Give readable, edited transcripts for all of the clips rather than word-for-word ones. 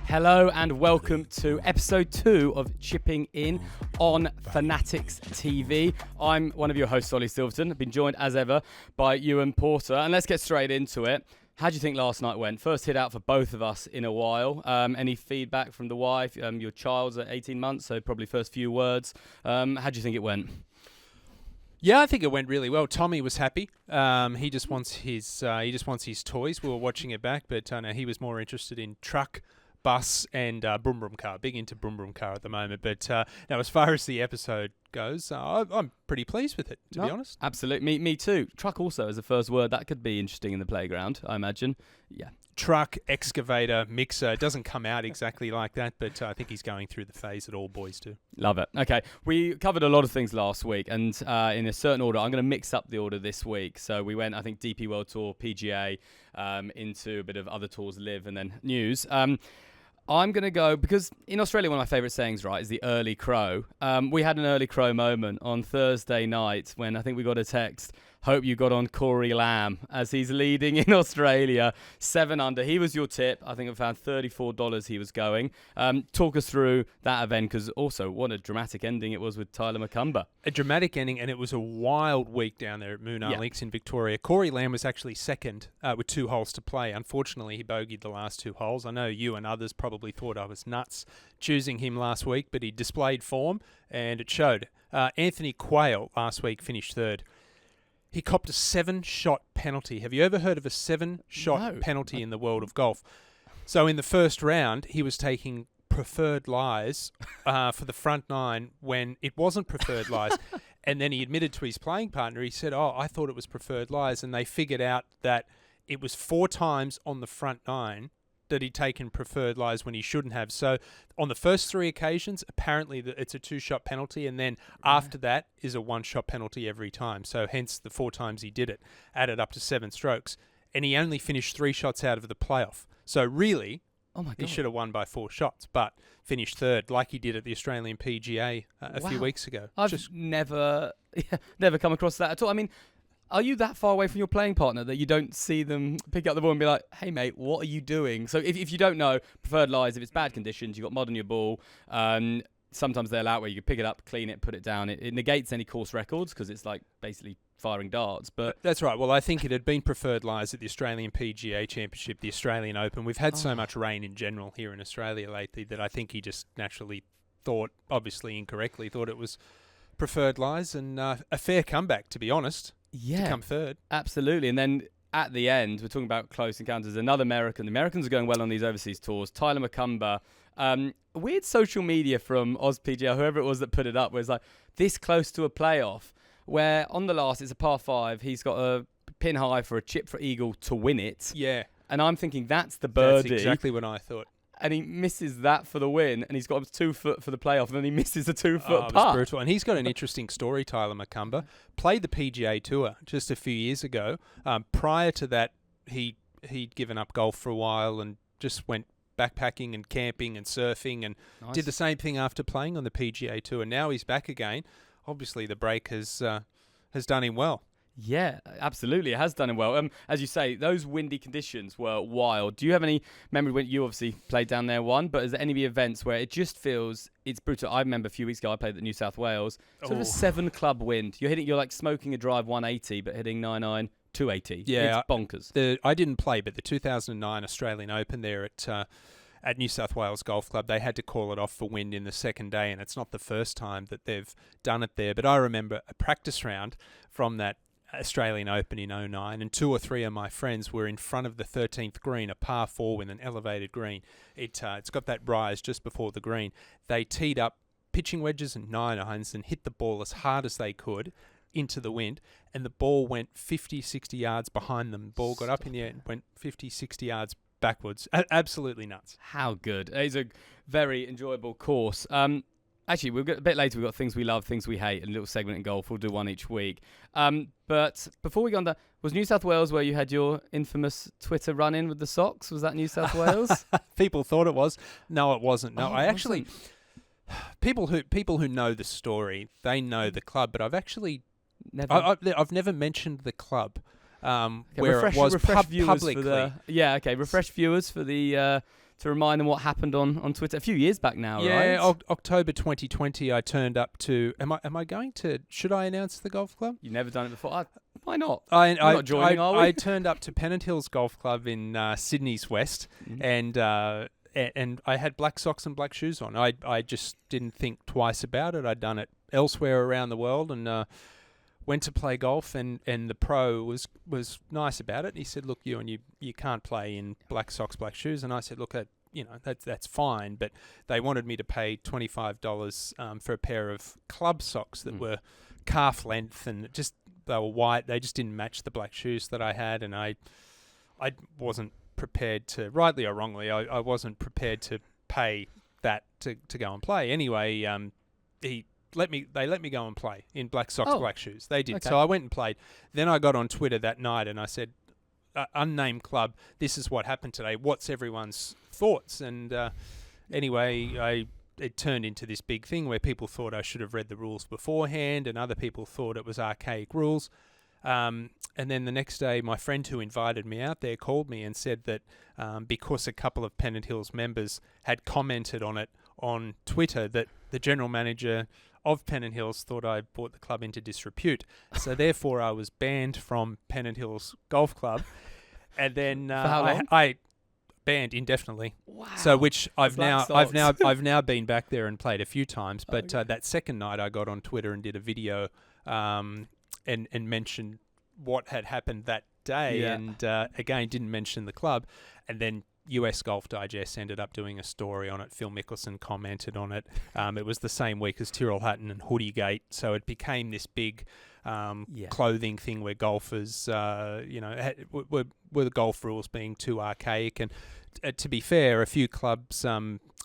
Hello and welcome to episode 2 of Chipping In on Fanatics TV. I'm one of your hosts, Ollie Silverton. I've been joined as ever by Ewan Porter. And let's get straight into it. How do you think last night went? First hit out for both of us in a while. Any feedback from the wife? Your child's at 18 months, so probably first few words. How do you think it went? Yeah, I think it went really well. Tommy was happy. He just wants his toys. We were watching it back, but no, he was more interested in truck, bus, and Brum Brum car. Big into Brum Brum car at the moment. But now, as far as the episode goes, I'm pretty pleased with it, to be honest. Absolutely. Me too. Truck also as a first word. That could be interesting in the playground, I imagine. Yeah. Truck, excavator, mixer. It doesn't come out exactly like that, but I think he's going through the phase that all boys do. Love it. Okay, we covered a lot of things last week, and in a certain order. I'm going to mix up the order this week. So we went, I think, DP World Tour, PGA, into a bit of other tours, live, and then news. I'm going to go, because in Australia, one of my favourite sayings, right, is the early crow. We had an early crow moment on Thursday night when I think we got a text, hope you got on Corey Lamb, as he's leading in Australia, 7 under. He was your tip. I think I found $34 he was going. Talk us through that event, because also what a dramatic ending it was with Tyler McCumber. A dramatic ending, and it was a wild week down there at Moonah Links in Victoria. Corey Lamb was actually second with 2 holes to play. Unfortunately, he bogeyed the last 2 holes. I know you and others probably thought I was nuts choosing him last week, but he displayed form, and it showed. Anthony Quayle last week finished 3rd. He copped a 7-shot penalty. Have you ever heard of a 7-shot penalty in the world of golf? So in the first round, he was taking preferred lies for the front 9 when it wasn't preferred lies. And then he admitted to his playing partner, he said, I thought it was preferred lies. And they figured out that it was 4 times on the front 9 that he'd taken preferred lies when he shouldn't have. So on the first 3 occasions, apparently it's a 2-shot penalty, and then after that is a 1-shot penalty every time. So hence the 4 times he did it, added up to 7 strokes. And he only finished 3 shots out of the playoff. So really, he should have won by 4 shots, but finished 3rd like he did at the Australian PGA a few weeks ago. I've never come across that at all. I mean, are you that far away from your playing partner that you don't see them pick up the ball and be like, hey, mate, what are you doing? So if you don't know, preferred lies, if it's bad conditions, you've got mud on your ball, sometimes they allow where you can pick it up, clean it, put it down. It negates any course records because it's like basically firing darts. But that's right. Well, I think it had been preferred lies at the Australian PGA Championship, the Australian Open. We've had so much rain in general here in Australia lately that I think he just naturally thought, obviously incorrectly, thought it was preferred lies, and a fair comeback, to be honest. Yeah, to come 3rd. Absolutely. And then at the end, we're talking about close encounters. Another American. The Americans are going well on these overseas tours. Tyler McCumber. Weird social media from AusPGA, whoever it was that put it up, was like this close to a playoff, where on the last, it's a par 5. He's got a pin high for a chip for eagle to win it. Yeah. And I'm thinking that's the birdie. That's exactly what I thought. And he misses that for the win, and he's got a 2 foot for the playoff, and then he misses a 2-foot putt. It was brutal. And he's got an interesting story, Tyler McCumber. Played the PGA Tour just a few years ago. Prior to that, he'd given up golf for a while and just went backpacking and camping and surfing, and did the same thing after playing on the PGA Tour. And now he's back again. Obviously, the break has done him well. Yeah, absolutely. It has done him well. As you say, those windy conditions were wild. Do you have any memory when you obviously played down there but is there any events where it just feels it's brutal? I remember a few weeks ago I played at New South Wales. Sort of a 7-club wind. You're like smoking a drive 180 but hitting 9-iron 280. Yeah, it's bonkers. I didn't play, but the 2009 Australian Open there at New South Wales Golf Club, they had to call it off for wind in the second day, and it's not the first time that they've done it there. But I remember a practice round from that Australian Open in 2009, and 2 or 3 of my friends were in front of the 13th green, a par 4 with an elevated green. It's got that rise just before the green. They teed up pitching wedges and 9-irons and hit the ball as hard as they could into the wind, and the ball went 50, 60 yards behind them. The ball got up in the air and went 50, 60 yards backwards. Absolutely nuts. How good. It's a very enjoyable course. Actually, we'll get a bit later. We've got things we love, things we hate, and a little segment in golf. We'll do one each week. But before we go on that, was New South Wales where you had your infamous Twitter run-in with the socks? Was that New South Wales? People thought it was. No, it wasn't. No, I actually... People who know the story, they know the club, but I've actually... I've never mentioned the club where it was publicly. Refresh viewers for the to remind them what happened on Twitter a few years back now, right? Yeah, October 2020. I turned up to. Am I going to? Should I announce the golf club? You've never done it before. Why not? We're not joining, are we? I turned up to Pennant Hills Golf Club in Sydney's West, and I had black socks and black shoes on. I just didn't think twice about it. I'd done it elsewhere around the world, and went to play golf, and the pro was nice about it. He said, "Look, you can't play in black socks, black shoes." And I said, "Look, that's fine." But they wanted me to pay $25 for a pair of club socks that were calf length, and they were white. They just didn't match the black shoes that I had, and I wasn't prepared to, rightly or wrongly, I wasn't prepared to pay that to go and play. Anyway, they let me go and play in black socks, black shoes. They did. Okay. So I went and played. Then I got on Twitter that night and I said, unnamed club, this is what happened today. What's everyone's thoughts? And anyway, it turned into this big thing where people thought I should have read the rules beforehand, and other people thought it was archaic rules. And then the next day, my friend who invited me out there called me and said that because a couple of Pennant Hills members had commented on it on Twitter, that the general manager of Pennant Hills thought I brought the club into disrepute. So therefore, I was banned from Pennant Hills Golf Club. And then I banned indefinitely. Wow. So which I've now been back there and played a few times. But that second night, I got on Twitter and did a video and mentioned what had happened that day, and again didn't mention the club. And then US Golf Digest ended up doing a story on it. Phil Mickelson commented on it. It was the same week as Tyrrell Hatton and Hoodiegate, so it became this big clothing thing where golfers, were the golf rules being too archaic. And to be fair, a few clubs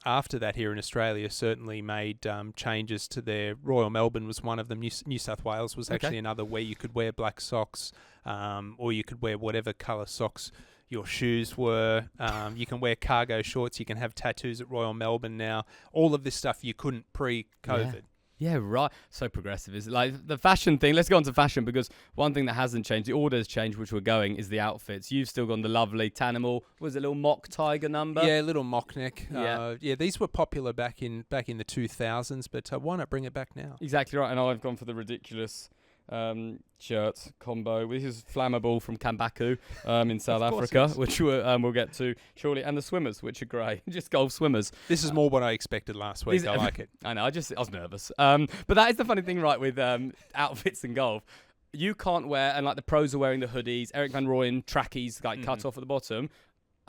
after that here in Australia certainly made changes to their. Royal Melbourne was one of them. New South Wales was actually another, where you could wear black socks, or you could wear whatever colour socks your shoes were. You can wear cargo shorts. You can have tattoos at Royal Melbourne now. All of this stuff you couldn't pre-COVID. Yeah, right. So progressive. Is like the fashion thing. Let's go on to fashion, because one thing that hasn't changed, the order has changed, which we're going, is the outfits. You've still gone the lovely Tanimal. Was it a little mock tiger number? Yeah, a little mock neck. These were popular back in the 2000s, but why not bring it back now? Exactly right. And I've gone for the ridiculous shirt combo. This is flammable from Kambaku in South Africa, which we'll get to shortly, and the swimmers, which are grey, just golf swimmers. This is more what I expected last week. I like it. I know. I was nervous. But that is the funny thing, right, with outfits in golf. You can't wear, and like the pros are wearing the hoodies, Eric Van Rooyen trackies like cut off at the bottom,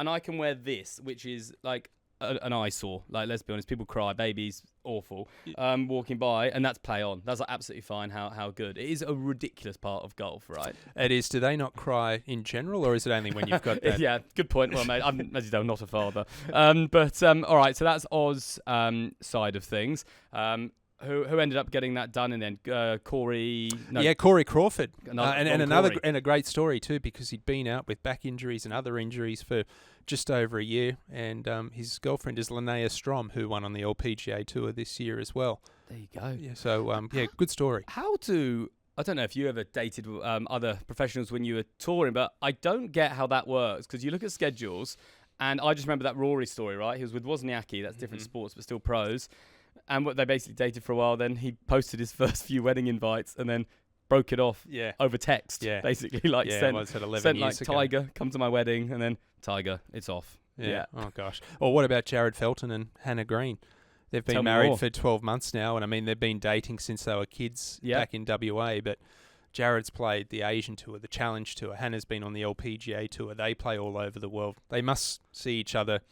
and I can wear this, which is like an eyesore. Like, let's be honest, people cry, babies, awful, walking by, and that's play on. That's like absolutely fine. How good. It is a ridiculous part of golf, right? It is. Do they not cry in general, or is it only when you've got that? Yeah, good point. Well, mate, I'm, as you know, not a father. All right, so that's Oz side of things. Who ended up getting that done, and then Corey Crawford, and a great story too, because he'd been out with back injuries and other injuries for just over a year, and his girlfriend is Linnea Strom, who won on the LPGA Tour this year as well. There you go. Yeah, so good story. I don't know if you ever dated other professionals when you were touring, but I don't get how that works, because you look at schedules, and I just remember that Rory story, right? He was with Wozniacki, that's different sports, but still pros. And what they basically dated for a while. Then he posted his first few wedding invites and then broke it off over text. Yeah. Basically, like sent like Tiger, come to my wedding, and then Tiger, it's off. Yeah. Oh gosh. Well, what about Jared Felton and Hannah Green? They've been married for 12 months now, and I mean they've been dating since they were kids back in WA. But Jared's played the Asian Tour, the Challenge Tour. Hannah's been on the LPGA Tour. They play all over the world. They must see each other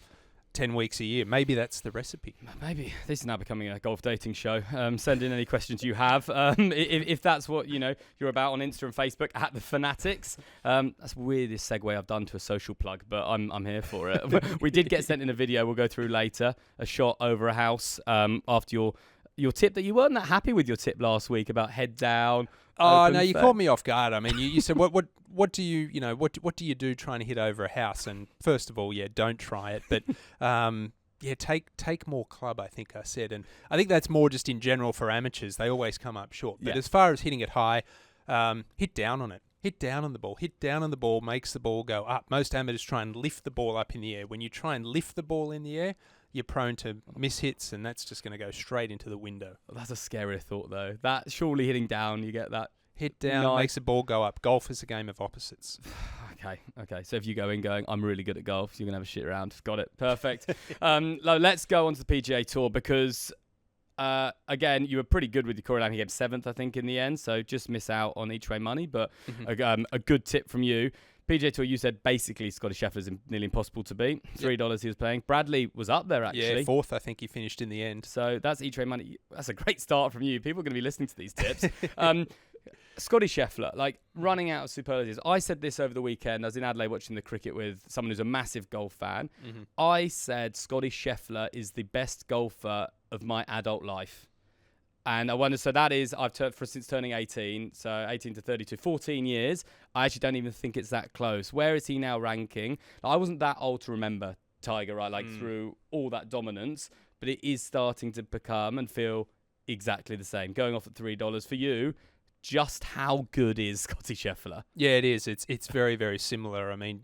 10 weeks a year. Maybe that's the recipe. Maybe. This is now becoming a golf dating show. Send in any questions you have. If that's what you're about on Insta and Facebook, at The Fanatics. That's the weirdest segue I've done to a social plug, but I'm here for it. We did get sent in a video we'll go through later, a shot over a house after your tip that you weren't that happy with your tip last week about head down. Oh no, you caught me off guard. I mean, you said what do you do trying to hit over a house? And first of all, don't try it. But take more club, I think I said, and I think that's more just in general for amateurs. They always come up short. But as far as hitting it high, hit down on it. Hit down on the ball. Hit down on the ball makes the ball go up. Most amateurs try and lift the ball up in the air. When you try and lift the ball in the air, you're prone to miss hits, and that's just going to go straight into the window. That's a scary thought, though. That surely hitting down, you get that. Hit down makes the ball go up. Golf is a game of opposites. Okay. So if you go in going, I'm really good at golf, you're going to have a shit round. Got it. Perfect. Let's go on to the PGA Tour because... again, you were pretty good with your Corey Lamb. He came 7th, I think, in the end. So just miss out on each way money. But a good tip from you. PGA Tour, you said basically Scottie Scheffler is nearly impossible to beat. $3 he was playing. Bradley was up there, actually. Yeah, 4th, I think he finished in the end. So that's each way money. That's a great start from you. People are going to be listening to these tips. Scottie Scheffler, running out of superlatives. I said this over the weekend. I was in Adelaide watching the cricket with someone who's a massive golf fan. I said Scottie Scheffler is the best golfer of my adult life. And I wonder, so that is, since turning 18, so 18 to 32, 14 years. I actually don't even think it's that close. Where is he now ranking? I wasn't that old to remember Tiger, right? Through all that dominance, but it is starting to become and feel exactly the same. Going off at $3 for you. Just how good is Scottie Scheffler? Yeah, it is. It's very, very similar. I mean,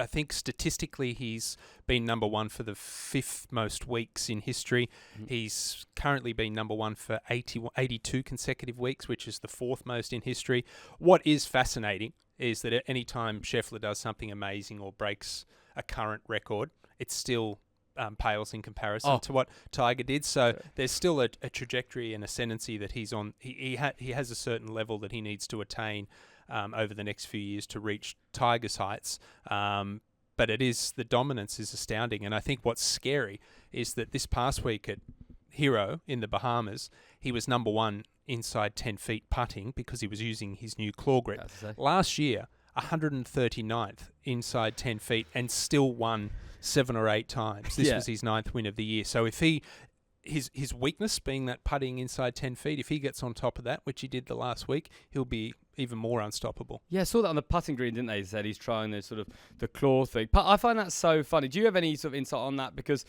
I think statistically he's been number 1 for the 5th most weeks in history. He's currently been number 1 for 82 consecutive weeks, which is the 4th most in history. What is fascinating is that at any time Scheffler does something amazing or breaks a current record, it's still pales in comparison to what Tiger did. So there's still a trajectory and ascendancy that he's on. He has a certain level that he needs to attain over the next few years to reach Tiger's heights. But the dominance is astounding. And I think what's scary is that this past week at Hero in the Bahamas, he was number 1 inside 10 feet putting because he was using his new claw grip. Last year, 139th inside 10 feet and still won 7 or 8 times. This was his 9th win of the year. So if his weakness being that putting inside 10 feet, if he gets on top of that, which he did the last week, he'll be even more unstoppable. Yeah, I saw that on the putting green, didn't they? He said he's trying the claw thing. I find that so funny. Do you have any sort of insight on that? Because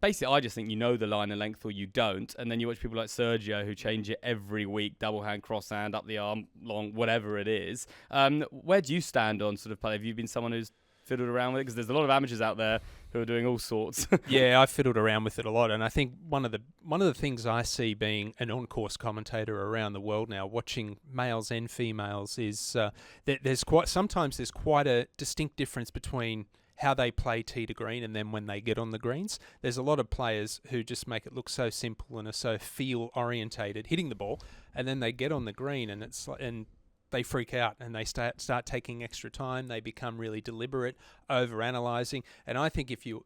basically, I just think you know the line and length or you don't. And then you watch people like Sergio who change it every week, double hand, cross hand, up the arm, long, whatever it is. Where do you stand on sort of play? Have you been someone who's fiddled around with it? Because there's a lot of amateurs out there who are doing all sorts. Yeah, I've fiddled around with it a lot, and I think one of the things I see being an on-course commentator around the world now, watching males and females, is that there's quite a distinct difference between how they play tee to green and then when they get on the greens. There's a lot of players who just make it look so simple and are so feel orientated, hitting the ball, and then they get on the green and they freak out and they start taking extra time. They become really deliberate, over-analysing. And I think if you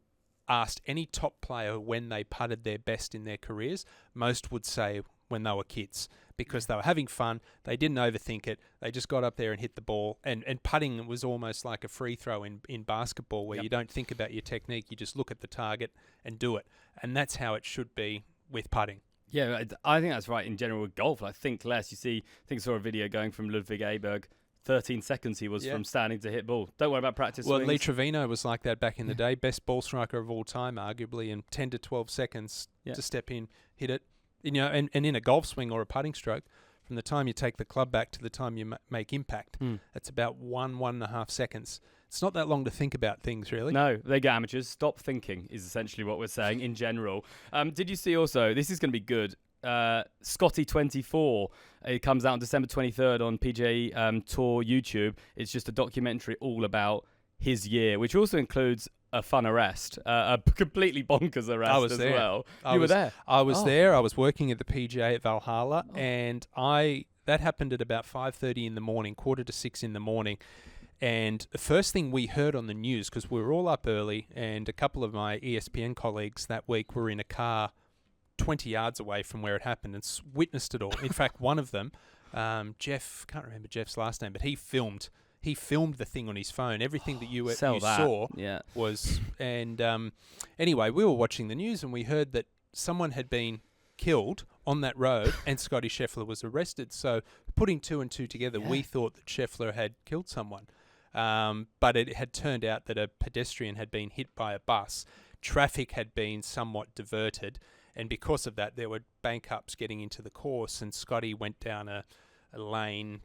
asked any top player when they putted their best in their careers, most would say when they were kids because they were having fun. They didn't overthink it. They just got up there and hit the ball. And putting was almost like a free throw in basketball where you don't think about your technique. You just look at the target and do it. And that's how it should be with putting. Yeah, I think that's right in general with golf. Think less. I saw a video going from Ludwig Aberg. 13 seconds he was from standing to hit ball. Don't worry about practice swings. Lee Trevino was like that back in the day. Best ball striker of all time, arguably, in 10 to 12 seconds to step in, hit it. And in a golf swing or a putting stroke, from the time you take the club back to the time you make impact, that's about 1.5 seconds. It's not that long to think about things, really. No, they get amateurs. Stop thinking is essentially what we're saying in general. Did you see also, this is going to be good, Scottie 24. It comes out on December 23rd on PGA Tour YouTube. It's just a documentary all about his year, which also includes a fun arrest, a completely bonkers arrest well. You were there? I was there. I was working at the PGA at Valhalla, and that happened at about 5:30 in the morning, 5:45 in the morning. And the first thing we heard on the news, because we were all up early, and a couple of my ESPN colleagues that week were in a car 20 yards away from where it happened and witnessed it all. In fact, one of them, Jeff, can't remember Jeff's last name, but he filmed the thing on his phone. Everything that you saw was... And anyway, we were watching the news and we heard that someone had been killed on that road and Scottie Scheffler was arrested. So putting 2 and 2 together, we thought that Scheffler had killed someone. But it had turned out that a pedestrian had been hit by a bus. Traffic had been somewhat diverted. And because of that, there were bank ups getting into the course, and Scottie went down a lane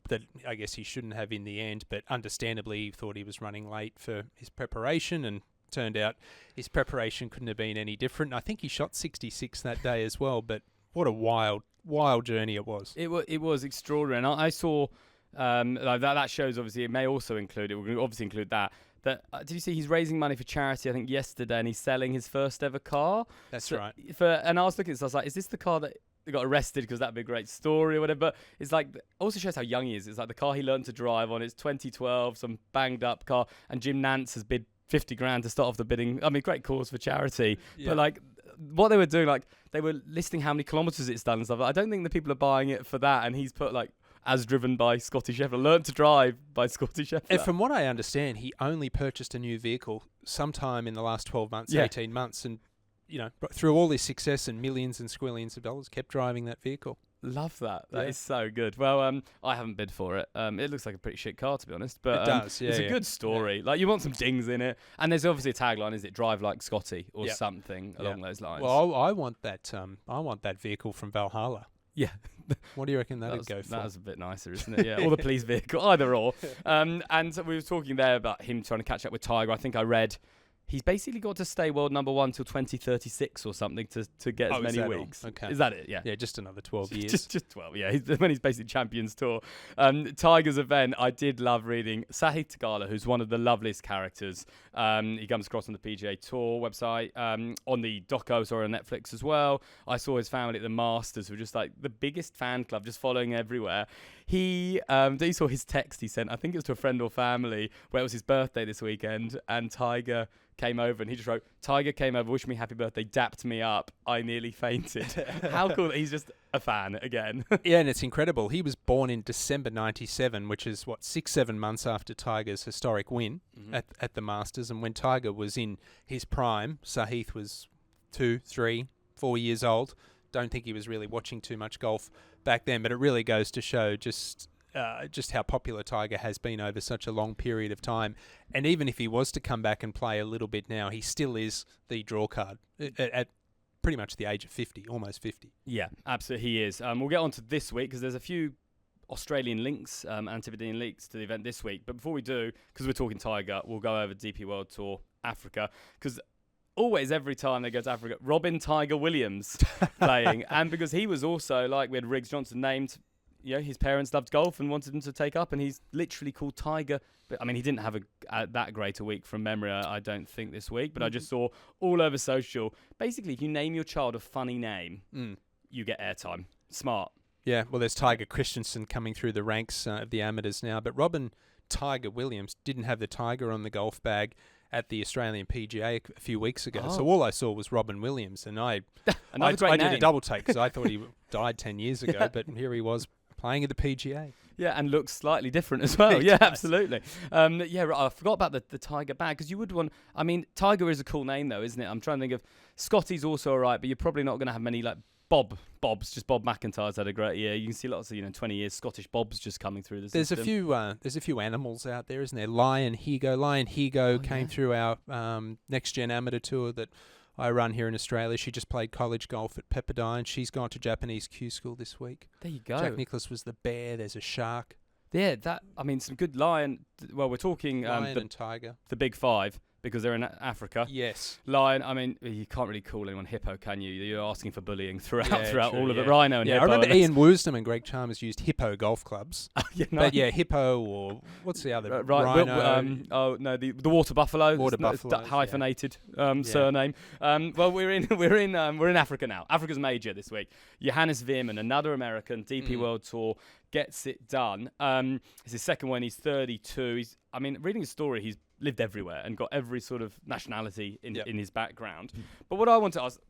that I guess he shouldn't have in the end, but understandably he thought he was running late for his preparation, and turned out his preparation couldn't have been any different. I think he shot 66 that day as well, but what a wild journey it was. It was extraordinary. And I saw like that shows, obviously, it may also include, it will obviously include that did you see he's raising money for charity, I think, yesterday, and he's selling his first ever car? That's right. And I was looking at this, I was like, is this the car that got arrested? Because that'd be a great story or whatever. But it's like, also shows how young he is. It's like the car he learned to drive on. It's 2012, some banged up car, and Jim Nantz has bid 50 grand to start off the bidding. I mean, great cause for charity. Yeah. But like, what they were doing, like, they were listing how many kilometers it's done and stuff. I don't think the people are buying it for that. And he's put like, as driven by Scottie Scheffler, learned to drive by Scottie Scheffler. And from what I understand, he only purchased a new vehicle sometime in the last 12 months, 18 months, and through all this success and millions and squillions of dollars, kept driving that vehicle. Love that. That is so good. Well, I haven't bid for it. It looks like a pretty shit car, to be honest. But it does. Yeah, it's a good story. Yeah. Like, you want some dings in it, and there's obviously a tagline: "Is it drive like Scotty?" or something along those lines. Well, I want that. I want that vehicle from Valhalla. Yeah. What do you reckon that'd go for? That was a bit nicer, isn't it? Yeah. Or the police vehicle, either or. And so we were talking there about him trying to catch up with Tiger. I think I read he's basically got to stay world number one till 2036 or something to get as many weeks. Okay. Is that it? Yeah. Yeah, just another 12 years. just 12, yeah. When he's basically Champions Tour. Tiger's event, I did love reading. Sahith Theegala, who's one of the loveliest characters. He comes across on the PGA Tour website, on the docos or on Netflix as well. I saw his family at the Masters, who were just like the biggest fan club, just following everywhere. He saw his text he sent, I think it was to a friend or family, where it was his birthday this weekend, and Tiger came over and he just wrote, "Tiger came over, wished me happy birthday, dapped me up, I nearly fainted." How cool that he's just a fan again. Yeah, and it's incredible. He was born in December 97, which is 6-7 months after Tiger's historic win at the Masters. And when Tiger was in his prime, Sahith was 2, 3, 4 years old. Don't think he was really watching too much golf back then, but it really goes to show just how popular Tiger has been over such a long period of time. And even if he was to come back and play a little bit now, he still is the draw card at pretty much the age of 50, almost 50. Yeah, absolutely he is. We'll get on to this week because there's a few Australian links, Antipodean links to the event this week. But before we do, because we're talking Tiger, we'll go over DP World Tour Africa, because always, every time they go to Africa, Robin Tiger Williams playing. And because he was also, like, we had Riggs Johnson named, his parents loved golf and wanted him to take up, and he's literally called Tiger. But I mean, he didn't have that great a week from memory, I don't think, this week. But I just saw all over social, basically, if you name your child a funny name, you get airtime. Smart. Yeah, well, there's Tiger Christensen coming through the ranks of the amateurs now. But Robin Tiger Williams didn't have the Tiger on the golf bag at the Australian PGA a few weeks ago. So all I saw was Robin Williams, and I did a double take because I thought he died 10 years ago, but here he was playing at the PGA. Yeah, and looks slightly different as well. Yeah, absolutely. I forgot about the Tiger bag, because you would want... I mean, Tiger is a cool name, though, isn't it? I'm trying to think of... Scotty's also all right, but you're probably not going to have many, like, Bob's. Just Bob McIntyre's had a great year. You can see lots of 20 years Scottish Bobs just coming through the system. There's a few animals out there, isn't there? Lion Higo came through our Next Gen Amateur Tour that I run here in Australia. She just played college golf at Pepperdine. She's gone to Japanese Q-School this week. There you go. Jack Nicklaus was the bear. There's a shark. Yeah, some good lion. Well, we're talking lion and tiger, the big five, because they're in Africa. Yes. Lion, I mean, you can't really call anyone hippo, can you? You're asking for bullying throughout all of it. Rhino and hippo. I remember Ian Woosnam and Greg Chalmers used hippo golf clubs. But hippo, or what's the other? Rhino. The water buffalo. Buffalo. Hyphenated surname. Well, we're in Africa now. Africa's major this week. Johannes Veerman, another American, DP World Tour, gets it done. It's his second one. He's 32. Reading his story, he's lived everywhere and got every sort of nationality in his background. But what I want to ask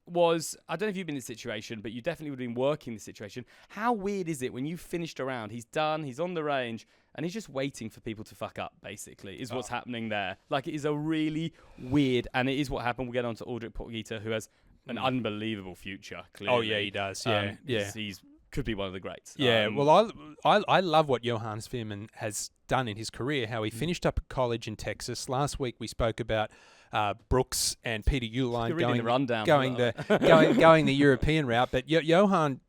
was, I don't know if you've been in this situation, but you definitely would have been working this situation. How weird is it when you finished a round, he's done, he's on the range, and he's just waiting for people to fuck up, basically, is what's happening there. Like, it is a really weird, and it is what happened. We'll get on to Aldrich Potgieter, who has an unbelievable future, clearly. Oh, yeah, he does. Yeah. He's could be one of the greats. Yeah, well, I love what Johannes Veerman has done in his career, how he finished up at college in Texas. Last week we spoke about Brooks and Pga Tour going the European route. But Johan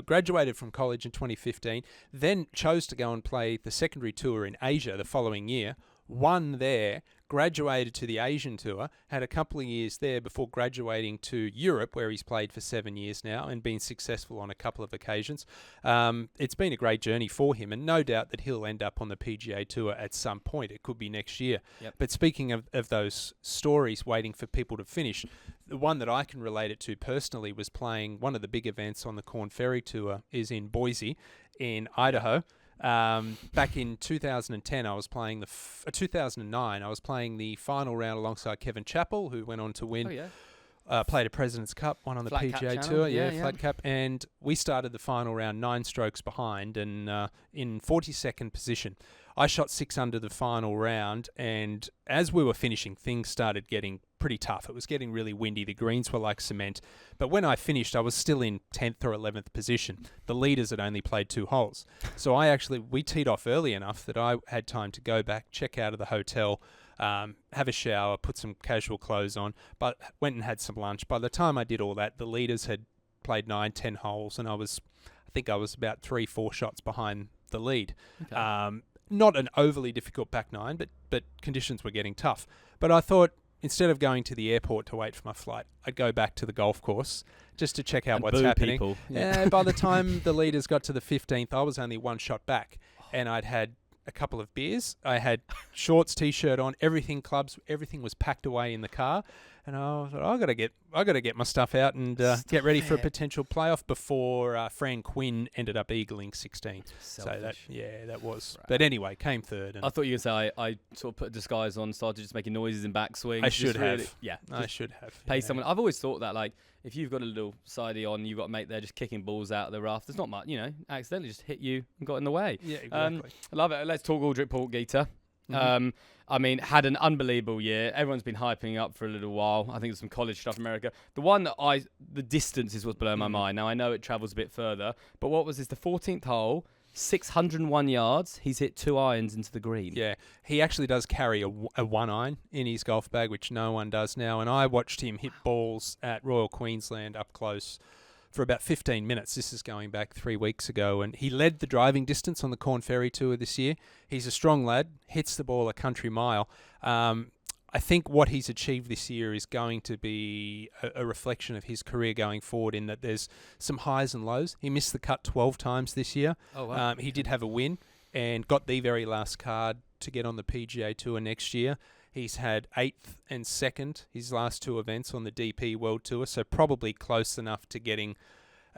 graduated from college in 2015, then chose to go and play the secondary tour in Asia the following year, won there, graduated to the Asian Tour, had a couple of years there before graduating to Europe, where he's played for 7 years now and been successful on a couple of occasions. It's been a great journey for him, and no doubt that he'll end up on the PGA Tour at some point. It could be next year. Yep. But speaking of those stories waiting for people to finish, the one that I can relate it to personally was playing one of the big events on the Corn Ferry Tour is in Boise in Idaho. Back in 2010, I was playing 2009, I was playing the final round alongside Kevin Chappell, who went on to win. Played a President's Cup, won on the PGA Tour, Flat Cap, and we started the final round 9 strokes behind and in 42nd position. I shot 6 under the final round, and as we were finishing, things started getting pretty tough. It was getting really windy. The greens were like cement. But when I finished, I was still in 10th or 11th position. The leaders had only played 2 holes. So we teed off early enough that I had time to go back, check out of the hotel, have a shower, put some casual clothes on, but went and had some lunch. By the time I did all that, the leaders had played 9-10 holes, and I think I was about 3-4 shots behind the lead. Okay. Not an overly difficult back 9, but conditions were getting tough. But I thought, instead of going to the airport to wait for my flight, I'd go back to the golf course just to check out and what's happening. People. Yeah. By the time the leaders got to the 15th, I was only 1 shot back, and I'd had a couple of beers. I had shorts, t-shirt on, clubs, everything was packed away in the car. And I thought, I got to get my stuff out and get ready for a potential playoff before Fran Quinn ended up eagling 16. Selfish. So that was. Right. But anyway, came third. And I thought you were going to say I sort of put a disguise on, started just making noises in backswing. I should have. Really, yeah, I should have. Pay someone. I've always thought that, like, if you've got a little sidey on, you've got a mate there just kicking balls out of the rough. There's not much, accidentally just hit you and got in the way. Yeah, exactly. I love it. Let's talk Aldrich Potgieter. Mm-hmm. Had an unbelievable year. Everyone's been hyping up for a little while. I think there's some college stuff in America. The one that the distance is what's blowing my mind. Now, I know it travels a bit further, but what was this? The 14th hole, 601 yards. He's hit 2 irons into the green. Yeah, he actually does carry a 1 iron in his golf bag, which no one does now. And I watched him hit balls at Royal Queensland up close for about 15 minutes. This is going back 3 weeks ago, and he led the driving distance on the Corn Ferry Tour this year. He's a strong lad, hits the ball a country mile. I think what he's achieved this year is going to be a reflection of his career going forward, in that there's some highs and lows. He missed the cut 12 times this year. Oh, wow. He did have a win and got the very last card to get on the PGA Tour next year. He's had 8th and 2nd, his last 2 events on the DP World Tour, so probably close enough to getting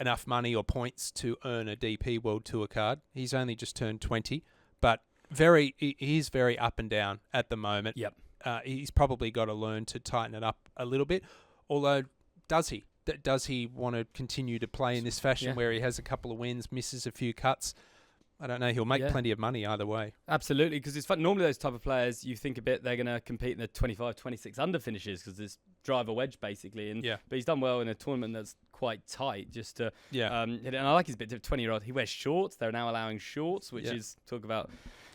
enough money or points to earn a DP World Tour card. He's only just turned 20, but he's very up and down at the moment. Yep. He's probably got to learn to tighten it up a little bit, although does he want to continue to play in this fashion where he has a couple of wins, misses a few cuts? I don't know. He'll make plenty of money either way. Absolutely, because it's fun. Normally those type of players, you think a bit, they're going to compete in the 25, 26 under finishes because there's driver wedge basically. But he's done well in a tournament that's quite tight. Just to and I like his bit. 20-year-old, he wears shorts. They're now allowing shorts, which is talk about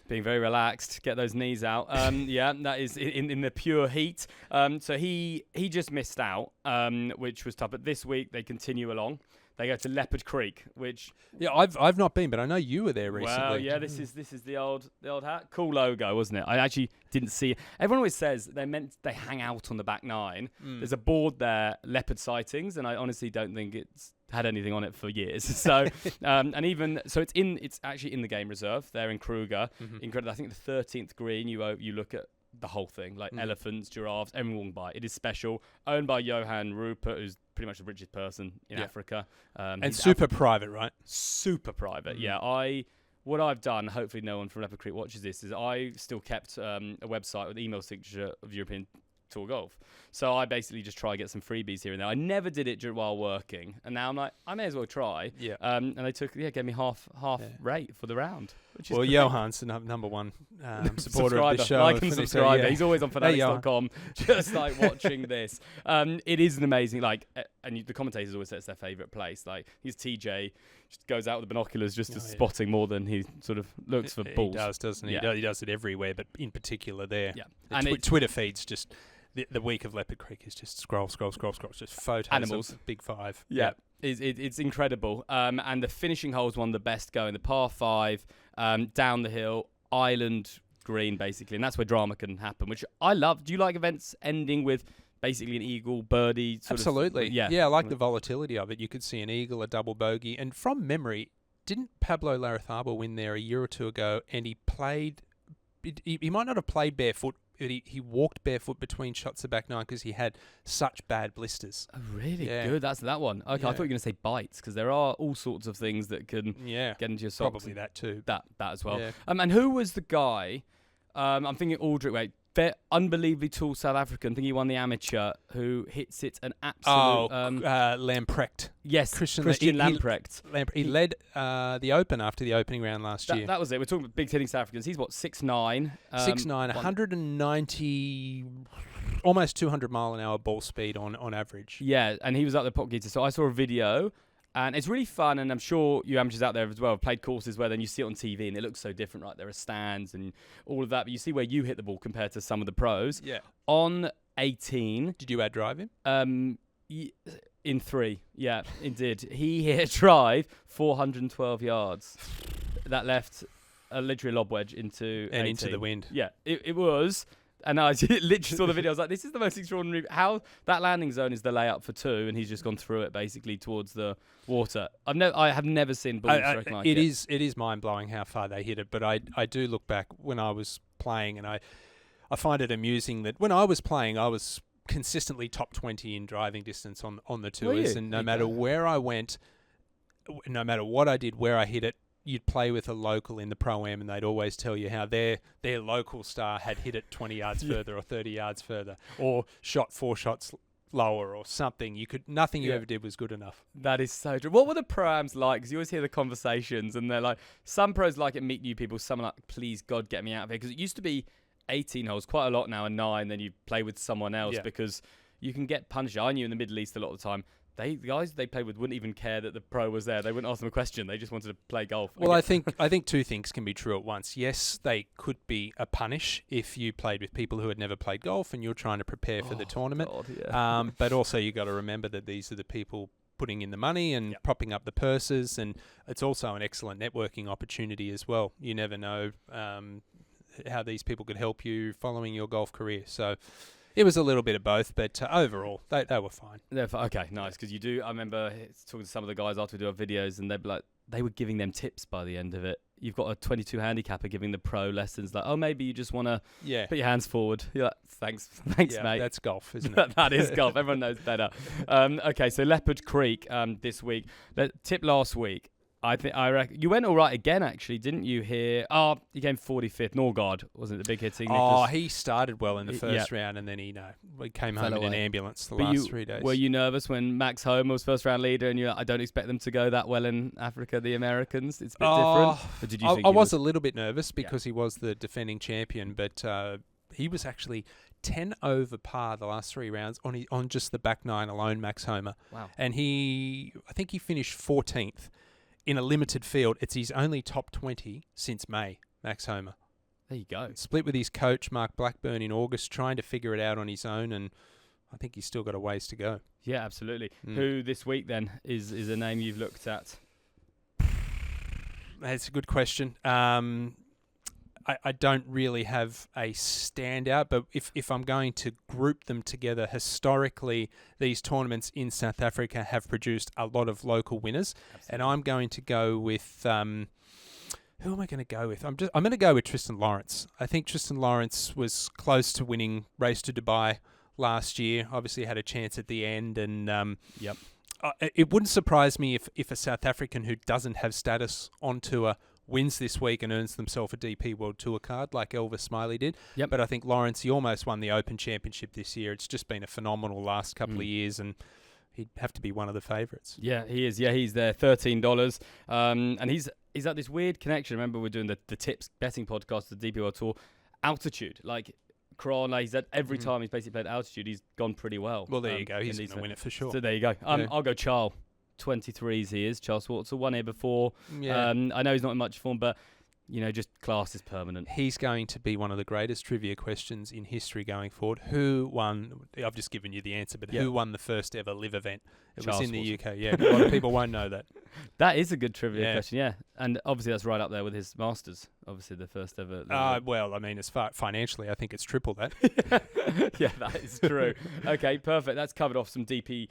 being very relaxed. Get those knees out. That is in the pure heat. So he just missed out, which was tough. But this week they continue along. They go to Leopard Creek, which I've not been, but I know you were there recently. Well, yeah, this is the old hat. Cool logo, wasn't it? I actually didn't see it. Everyone always says they hang out on the back 9. There's a board there, Leopard sightings, and I honestly don't think it's had anything on it for years. So it's actually in the game reserve. They're in Kruger. Incredible. I think the 13th green. You look at the whole thing, like elephants, giraffes, everyone walking by. It is special. Owned by Johan Rupert, who's pretty much the richest person in Africa. And super private, right? Super private, yeah. What I've done, hopefully no one from Leopard Creek watches this, is I still kept a website with email signature of European Tour Golf. So I basically just try to get some freebies here and there. I never did it while working, and now I'm like, I may as well try. Yeah. And they gave me half rate for the round. Which is great. Johan's the number one supporter of the show. Like and subscribe. He's always on fanatics.com, just like watching this. It is an amazing, and the commentators always say it's their favourite place. Like, he's TJ, just goes out with the binoculars just to Oh, yeah. spotting more than he sort of looks for balls. He does, doesn't he? Yeah. He does it everywhere, but in particular there. Yeah. The And Twitter feeds just... The week of Leopard Creek is just scroll, just photos Animals. of Big Five. Yeah. It's incredible. And the finishing hole is one of the best going. The par 5, down the hill, island green, basically. And that's where drama can happen, which I love. Do you like events ending with basically an eagle, birdie? Absolutely. Yeah. I like the volatility of it. You could see an eagle, a double bogey. And from memory, didn't Pablo Larrazábal win there a year or two ago? And he played... He might not have played barefoot, but he walked barefoot between shots of back nine because he had such bad blisters. Oh, really? Yeah. Good. That's that one. Okay, I thought you were going to say bites, because there are all sorts of things that can get into your socks. Probably that too. That as well. Yeah. And who was the guy? I'm thinking Aldrich. Wait, unbelievably tall South African. I think he won the amateur. Who hits it an absolute. Lamprecht. Yes, Christian Lamprecht. He led the Open after the opening round last year. That was it. We're talking about big hitting South Africans. He's what, 6'9". 6'9", 190, almost 200 mile an hour ball speed on average. Yeah, and he was up the Potgieter. So I saw a video. And it's really fun, and I'm sure you amateurs out there as well have played courses where then you see it on TV and it looks so different, right? There are stands and all of that, but you see where you hit the ball compared to some of the pros. Yeah. On 18... Did you add drive him? In 3, yeah, it did. He hit a drive 412 yards. That left literally a lob wedge into 18. Into the wind. Yeah, it was... And I literally saw the video. I was like, this is the most extraordinary... How that landing zone is the layup for 2, and he's just gone through it basically towards the water. I have never seen balls striking like it. It is mind-blowing how far they hit it, but I do look back when I was playing, and I find it amusing that when I was playing, I was consistently top 20 in driving distance on the tours, and no matter where I went, no matter what I did, where I hit it, you'd play with a local in the Pro-Am and they'd always tell you how their local star had hit it 20 yards further or 30 yards further or shot 4 shots lower or something. Nothing you ever did was good enough. That is so true. What were the Pro-Ams like? Because you always hear the conversations and they're like, some pros like it, meet new people. Some are like, please God, get me out of here. Because it used to be 18 holes, quite a lot now, and 9, then you play with someone else because you can get punished. I knew in the Middle East a lot of the time, the guys they played with wouldn't even care that the pro was there. They wouldn't ask them a question. They just wanted to play golf. Well, I think 2 things can be true at once. Yes, they could be a punish if you played with people who had never played golf and you're trying to prepare for the tournament. God, yeah. But also you got to remember that these are the people putting in the money and propping up the purses, and it's also an excellent networking opportunity as well. You never know how these people could help you following your golf career. So it was a little bit of both, but overall, they were fine. Okay, nice. Because you do, I remember talking to some of the guys after we do our videos, and they'd be like, they were giving them tips by the end of it. You've got a 22 handicapper giving the pro lessons, like, oh, maybe you just want to put your hands forward. You're like, thanks, mate. That's golf, isn't it? That is golf. Everyone knows better. Okay, so Leopard Creek this week. Tip last week. I reckon you went all right again, actually, didn't you? Here, you came 45th. Norgard wasn't it the big hitting? He started well in the first round, and then he came home in an ambulance the last 3 days. Were you nervous when Max Homa was first round leader, and you're like, I don't expect them to go that well in Africa, the Americans? It's a bit different. Or did you think I was a little bit nervous because he was the defending champion, but he was actually 10 over par the last 3 rounds on just the back 9 alone, Max Homa. Wow! And I think he finished 14th. In a limited field. It's his only top 20 since May, Max Homa. There you go. Split with his coach, Mark Blackburn, in August, trying to figure it out on his own, and I think he's still got a ways to go. Yeah, absolutely. Who this week, then, is a name you've looked at? That's a good question. I don't really have a standout, but if I'm going to group them together, historically, these tournaments in South Africa have produced a lot of local winners. Absolutely. And I'm going to go with... who am I going to go with? I'm going to go with Tristan Lawrence. I think Tristan Lawrence was close to winning Race to Dubai last year. Obviously had a chance at the end, and it wouldn't surprise me if a South African who doesn't have status on tour wins this week and earns themselves a DP World Tour card like Elvis Smiley did. Yep. But I think Lawrence, he almost won the Open Championship this year. It's just been a phenomenal last couple of years, and he'd have to be one of the favourites. Yeah, he is. Yeah, he's there, $13. And he's at this weird connection. Remember, we're doing the tips betting podcast, the DP World Tour. Altitude, like Cron. He's had every time he's basically played altitude, he's gone pretty well. Well, there you go. He's going to win it for sure. So there you go. I'll go Charles. 23s he is. Charles Schwartzel won here before. Yeah. I know he's not in much form, but just class is permanent. He's going to be one of the greatest trivia questions in history going forward. Who won? I've just given you the answer, but who won the first ever live event? It Charles was in the Schwartzel. UK. Yeah, a lot of people won't know that. That is a good trivia question, yeah. And obviously that's right up there with his Masters. Obviously the first ever. Well, I mean, as far financially, I think it's triple that. Yeah, that is true. Okay, perfect. That's covered off some DP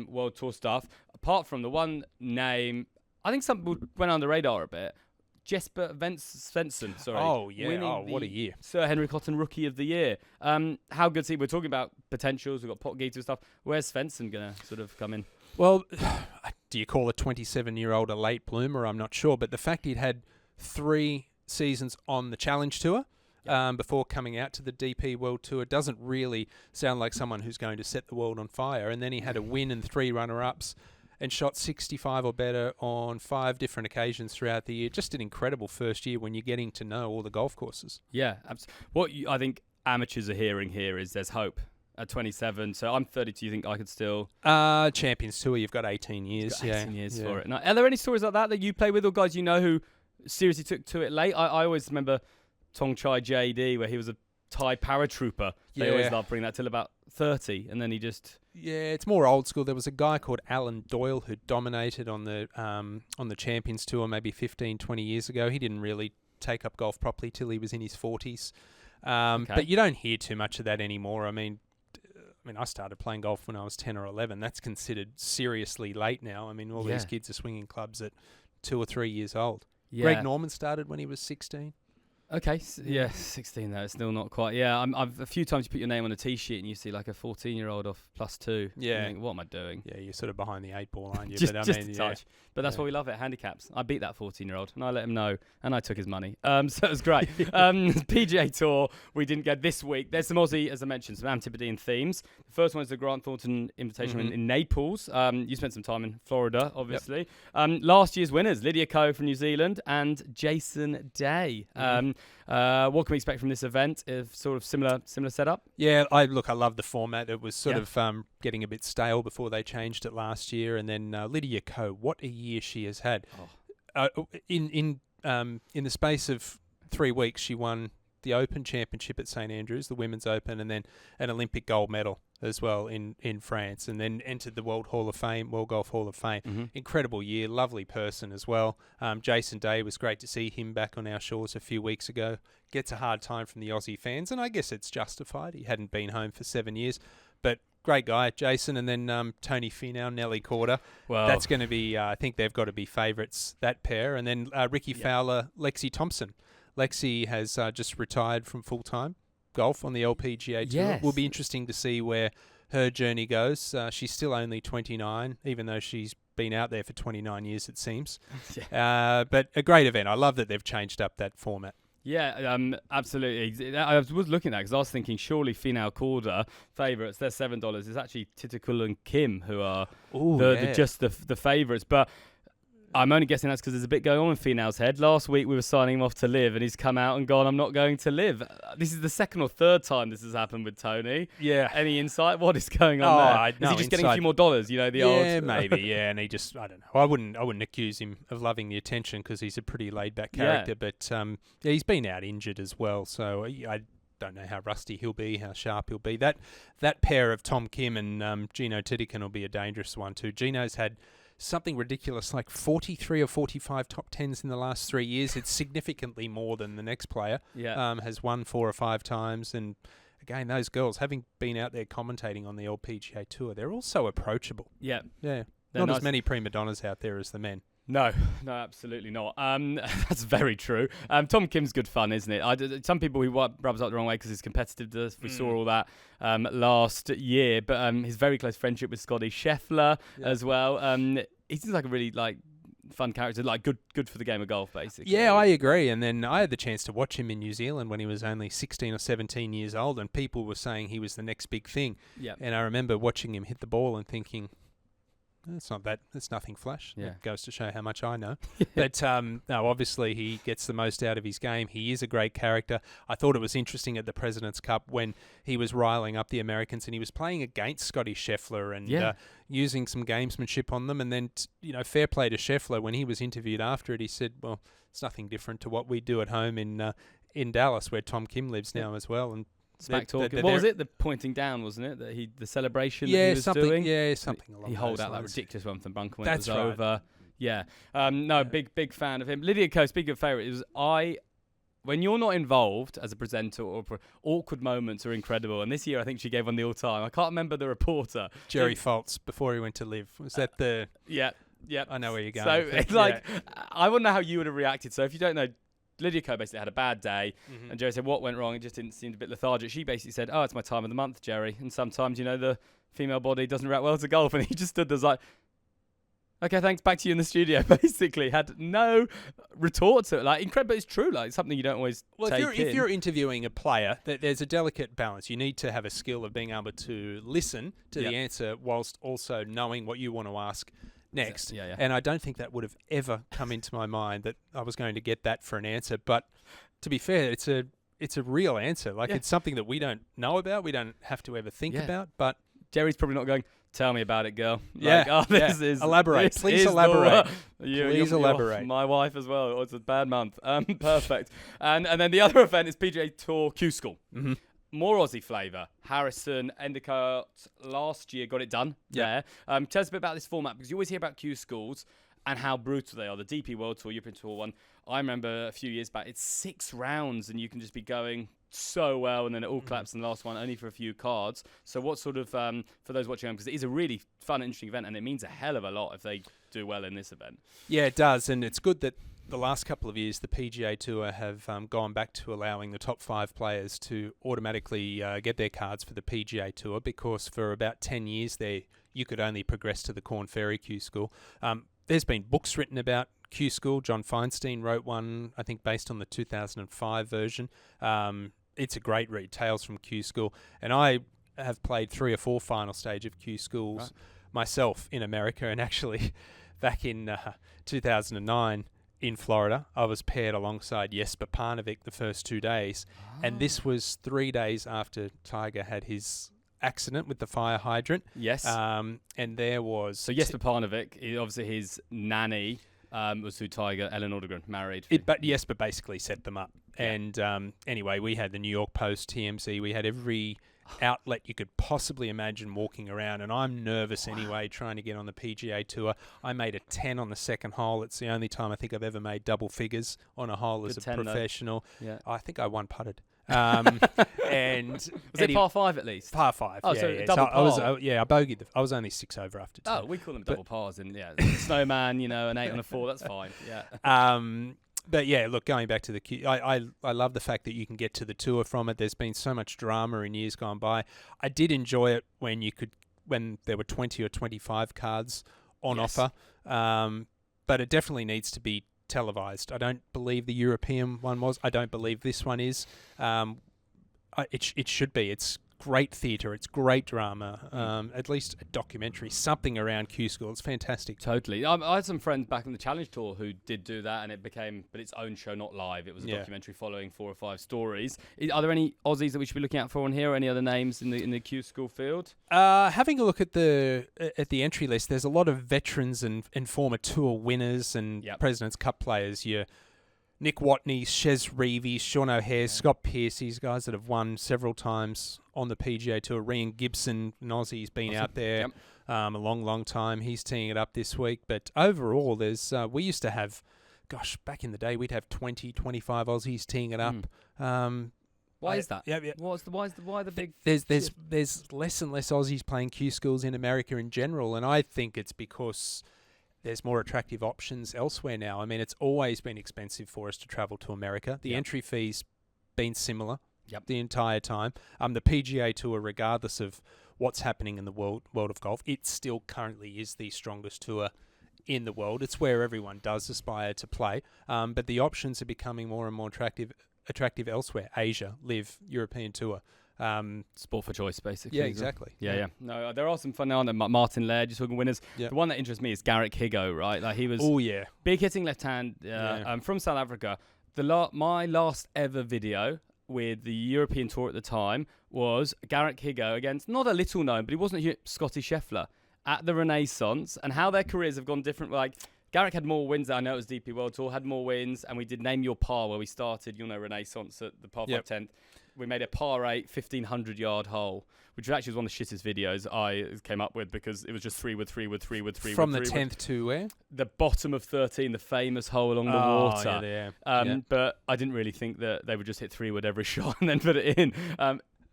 World Tour stuff. Apart from the one name, I think some people went under the radar a bit. Jesper Svensson, sorry. Oh, yeah. Winning What a year. Sir Henry Cotton Rookie of the Year. How good's he? We're talking about potentials. We've got Potgieter and stuff. Where's Svensson going to sort of come in? Well, do you call a 27-year-old a late bloomer? I'm not sure. But the fact he'd had 3 seasons on the Challenge Tour before coming out to the DP World Tour doesn't really sound like someone who's going to set the world on fire. And then he had a win and 3 runner-ups and shot 65 or better on 5 different occasions throughout the year. Just an incredible first year when you're getting to know all the golf courses. Yeah, absolutely. What I think amateurs are hearing here is there's hope at 27. So I'm 32. You think I could still? Champions Tour, you've got 18 years. Got 18 years for it. Now, are there any stories like that you play with or guys who seriously took to it late? I always remember Tong Chai JD where he was a Thai paratrooper. They always love bringing that till about 30, and then he just... Yeah, it's more old school. There was a guy called Alan Doyle who dominated on the Champions Tour maybe 15, 20 years ago. He didn't really take up golf properly till he was in his 40s. But you don't hear too much of that anymore. I mean, I started playing golf when I was 10 or 11. That's considered seriously late now. I mean, all these kids are swinging clubs at 2 or 3 years old. Yeah. Greg Norman started when he was 16. Okay, 16 though, it's still not quite. Yeah, I've a few times you put your name on a tee sheet and you see like a 14-year-old off +2. Yeah. You think, what am I doing? Yeah, you're sort of behind the 8 ball, aren't you? just a touch. But that's why we love it, handicaps. I beat that 14-year-old and I let him know and I took his money. So it was great. PGA Tour, we didn't get this week. There's some Aussie, as I mentioned, some Antipodean themes. The first one is the Grant Thornton Invitational in Naples. You spent some time in Florida, obviously. Yep. Last year's winners, Lydia Ko from New Zealand and Jason Day. What can we expect from this event? If sort of similar setup? Yeah, I love the format. It was sort of getting a bit stale before they changed it last year. And then Lydia Ko, what a year she has had. In the space of 3 weeks, she won the Open Championship at St Andrews, the Women's Open, and then an Olympic gold medal as well in France, and then entered the World Golf Hall of Fame. Incredible year, lovely person as well. Jason Day, was great to see him back on our shores a few weeks ago. Gets a hard time from the Aussie fans, and I guess it's justified. He hadn't been home for 7 years, but great guy, Jason. And then Tony Finau, Nelly Korda. Well, that's going to be, I think they've got to be favourites, that pair. And then Ricky Fowler, Lexi Thompson. Lexi has just retired from full-time golf on the LPGA Tour. Yes. It will be interesting to see where her journey goes. She's still only 29, even though she's been out there for 29 years, it seems. But a great event. I love that they've changed up that format. Yeah, absolutely. I was looking at that because I was thinking surely Finau Korda favourites, they're $7. It's actually Titikul and Kim who are the favourites. But I'm only guessing that's because there's a bit going on in Finau's head. Last week we were signing him off to Live and he's come out and gone, I'm not going to Live. This is the second or third time this has happened with Tony. Yeah. Any insight? What is going on there? Is he just getting a few more dollars, the old... Yeah, maybe, and he just, I don't know. I wouldn't accuse him of loving the attention because he's a pretty laid-back character, but he's been out injured as well, so I don't know how rusty he'll be, how sharp he'll be. That pair of Tom Kim and Gino Tidikin will be a dangerous one too. Gino's had something ridiculous like 43 or 45 top 10s in the last 3 years. It's significantly more than the next player. Has won 4 or 5 times. And again, those girls, having been out there commentating on the LPGA Tour, they're all so approachable. Yeah. Not nice. As many prima donnas out there as the men. No, absolutely not. That's very true. Tom Kim's good fun, isn't it? Some people he rubs up the wrong way because he's competitive. We saw all that last year. But his very close friendship with Scottie Scheffler as well. He seems like a really fun character, good for the game of golf, basically. Yeah, I agree. And then I had the chance to watch him in New Zealand when he was only 16 or 17 years old, and people were saying he was the next big thing. And I remember watching him hit the ball and thinking, It's not that. It's nothing flash. Yeah. It goes to show how much I know. But no, obviously he gets the most out of his game. He is a great character. I thought it was interesting at the President's Cup when he was riling up the Americans and he was playing against Scottie Scheffler and using some gamesmanship on them. And then, fair play to Scheffler. When he was interviewed after it, he said, well, it's nothing different to what we do at home in Dallas, where Tom Kim lives now as well. And smack talking. What was it? The pointing down, wasn't it? That the celebration that he was something, doing. Yeah, something along he those hold out lines. that ridiculous one from the bunker when That's it was right. over. Yeah. Big fan of him. Lydia Ko, speaking of favourite, when you're not involved as a presenter or awkward moments are incredible. And this year I think she gave one the all time. I can't remember the reporter. Jerry Foltz before he went to live. Was that the? Yeah. I know where you're going. So it's like I wouldn't know how you would have reacted. So if you don't know, Lydia Ko basically had a bad day, and Jerry said, what went wrong? It just didn't seem a bit lethargic. She basically said, oh, it's my time of the month, Jerry. And sometimes, the female body doesn't react well to golf. And he just stood there like, okay, thanks, back to you in the studio, basically. Had no retort to it. Like, incredible, but it's true. Like, it's something you don't always take in. If you're interviewing a player, there's a delicate balance. You need to have a skill of being able to listen to the answer whilst also knowing what you want to ask next. Yeah. And I don't think that would have ever come into my mind that I was going to get that for an answer. But to be fair, it's a real answer. Like, it's something that we don't know about. We don't have to ever think about. But Jerry's probably not going, tell me about it, girl. This is elaborate. Please elaborate. Please elaborate. My wife as well. Oh, it's a bad month. Perfect. And then the other event is Pga Tour Q-School. Mm-hmm. More Aussie flavour. Harrison, Endicott last year got it done there. Tell us a bit about this format, because you always hear about Q-Schools and how brutal they are. The DP World Tour, European Tour one, I remember a few years back, it's 6 rounds and you can just be going so well and then it all collapses in the last one, only for a few cards. So what sort of, for those watching home, because it is a really fun and interesting event and it means a hell of a lot if they do well in this event. Yeah, it does. And it's good that the last couple of years, the PGA Tour have gone back to allowing the top 5 players to automatically get their cards for the PGA Tour, because for about 10 years there, you could only progress to the Corn Ferry Q-School. There's been books written about Q-School. John Feinstein wrote one, I think, based on the 2005 version. It's a great read, Tales from Q-School. And I have played 3 or 4 final stage of Q-Schools myself in America, and actually back in 2009, in Florida, I was paired alongside Jesper Parnevik the first 2 days. And this was 3 days after Tiger had his accident with the fire hydrant. Yes. And there was... So Jesper Parnevik, obviously his nanny was who Tiger, Ellen Nordegren, married. But Jesper basically set them up. Yeah. And anyway, we had the New York Post, TMZ, we had every outlet you could possibly imagine walking around, and I'm nervous anyway trying to get on the PGA Tour. I made a 10 on the second hole. It's the only time I think I've ever made double figures on a hole as a professional. Yeah. I think I one putted. And was it par 5 at least? Par 5. Oh, yeah, so yeah. double par. I bogeyed. I was only 6 over after 2. Oh, we call them double pars, and snowman, an 8 on a 4. That's fine. Yeah. But yeah, look, going back to the Q, I love the fact that you can get to the tour from it. There's been so much drama in years gone by. I did enjoy it when there were 20 or 25 cards on offer. But it definitely needs to be televised. I don't believe the European one was. I don't believe this one is. It should be. It's great theatre. It's great drama. At least a documentary, something around Q-School. It's fantastic. Totally. I had some friends back in the Challenge Tour who did do that, and it became, but its own show, not live. It was a documentary following 4 or 5 stories. Are there any Aussies that we should be looking out for on here, or any other names in the Q-School field? Having a look at the entry list, there's a lot of veterans and former tour winners and President's Cup players. Nick Watney, Shez Reavie, Sean O'Hare, Scott Pearce, these guys that have won several times on the PGA Tour. Ryan Gibson, an Aussie's been out there a long, long time. He's teeing it up this week. But overall, there's we used to have, back in the day, we'd have 20, 25 Aussies teeing it up. Why is that? Yeah. Why the big... There's less and less Aussies playing Q-Schools in America in general, and I think it's because there's more attractive options elsewhere now. I mean, it's always been expensive for us to travel to America. The entry fee's been similar the entire time. The PGA Tour, regardless of what's happening in the world of golf, it still currently is the strongest tour in the world. It's where everyone does aspire to play. But the options are becoming more and more attractive elsewhere. Asia, Live, European Tour. Sport for choice, basically. Yeah, exactly. Yeah. No, there are some fun on there. Martin Laird, just talking winners. Yep. The one that interests me is Garrick Higo, right? Like he was big hitting left hand from South Africa. My last ever video with the European Tour at the time was Garrick Higo against, not a little known, but he wasn't Scottie Scheffler at the Renaissance, and how their careers have gone different. Like Garrick had more wins. I know it was DP World Tour, had more wins, and we did Name Your Par where we started, Renaissance at the par 5 10th. We made a par 8 1,500-yard hole, which actually was one of the shittest videos I came up with because it was just 3 wood, 3 wood, 3 wood, 3 wood. From the 10th to where? The bottom of 13, the famous hole along the water. But I didn't really think that they would just hit 3 wood every shot and then put it in.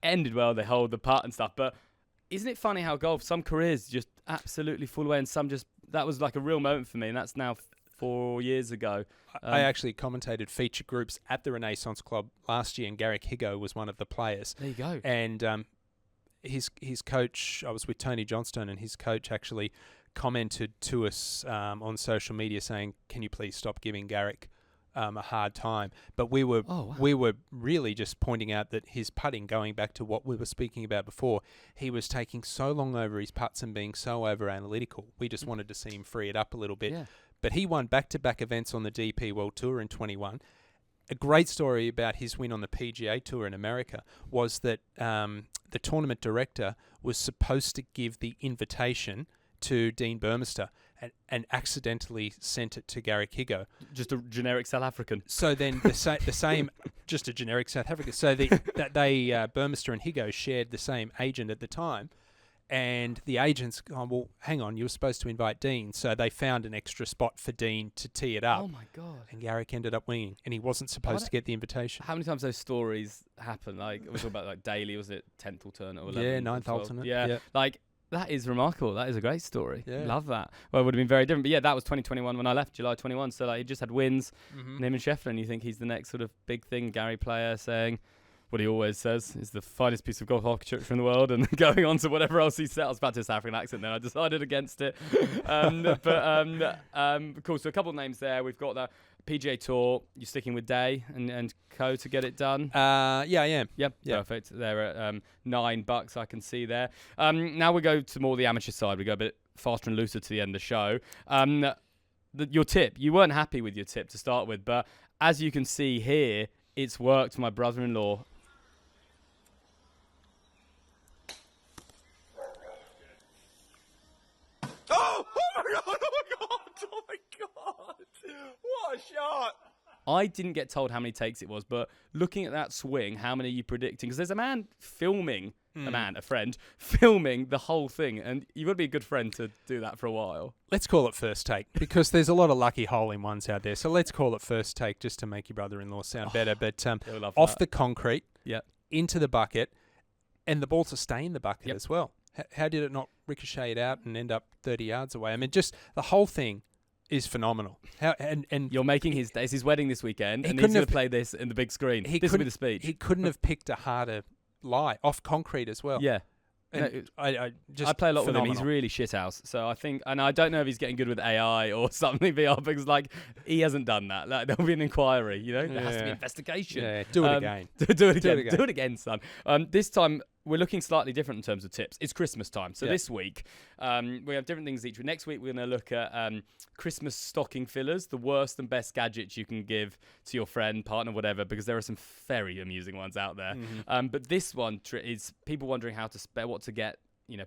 Ended well, they hold the putt and stuff. But isn't it funny how golf, some careers just absolutely fall away and some just, that was like a real moment for me, and that's now 4 years ago. I actually commentated feature groups at the Renaissance Club last year, and Garrick Higo was one of the players. There you go. And his coach, I was with Tony Johnstone, and his coach actually commented to us on social media saying, "Can you please stop giving Garrick a hard time?" But we were really just pointing out that his putting, going back to what we were speaking about before, he was taking so long over his putts and being so over analytical. We just wanted to see him free it up a little bit. Yeah. But he won back-to-back events on the DP World Tour in 21. A great story about his win on the PGA Tour in America was that the tournament director was supposed to give the invitation to Dean Burmester and accidentally sent it to Garrick Higo. Just a generic South African. So then the same, just a generic South African. So Burmester and Higo shared the same agent at the time. And the agent's gone, well, hang on, you were supposed to invite Dean. So they found an extra spot for Dean to tee it up. Oh, my God. And Garrick ended up winning. And he wasn't supposed to get the invitation. How many times those stories happen? Like, we're talking about like daily, was it 10th alternate or 11th? Yeah, 9th alternate. Yeah. Like, that is remarkable. That is a great story. Yeah. Love that. Well, it would have been very different. But yeah, that was 2021 when I left, July 21. So like, he just had wins, him and Scheffler. And you think he's the next sort of big thing, Gary player saying what he always says is the finest piece of golf architecture in the world, and going on to whatever else he said. I was about to South African accent then. I decided against it. Cool. So a couple of names there. We've got the PGA Tour. You're sticking with Day and Co to get it done? Yeah, I am. Yep, perfect. They're at $9 I can see there. Now we go to more the amateur side. We go a bit faster and looser to the end of the show. Your tip. You weren't happy with your tip to start with, but as you can see here, it's worked for my brother-in-law. Oh my God! What a shot! I didn't get told how many takes it was, but looking at that swing, how many are you predicting? Because there's a man filming, a friend, filming the whole thing, and you've got to be a good friend to do that for a while. Let's call it first take, because there's a lot of lucky hole-in-ones out there, so let's call it first take just to make your brother-in-law sound better. But off the concrete, into the bucket, and the ball to stay in the bucket as well. How did it not ricochet it out and end up 30 yards away? I mean, just the whole thing is phenomenal. And you're making it's his wedding this weekend, and he's going to play this in the big screen. This will be the speech. He couldn't have picked a harder lie off concrete as well. Yeah. And I play a lot with him. phenomenal. He's really shithouse. So I think, and I don't know if he's getting good with AI or something VR, because like he hasn't done that. Like, there'll be an inquiry, There has to be investigation. Yeah, do it again. Do it again, son. This time we're looking slightly different in terms of tips. It's Christmas time. So this week, we have different things each week. Next week, we're going to look at Christmas stocking fillers, the worst and best gadgets you can give to your friend, partner, whatever, because there are some very amusing ones out there. But this one is people wondering how to spare, what to get,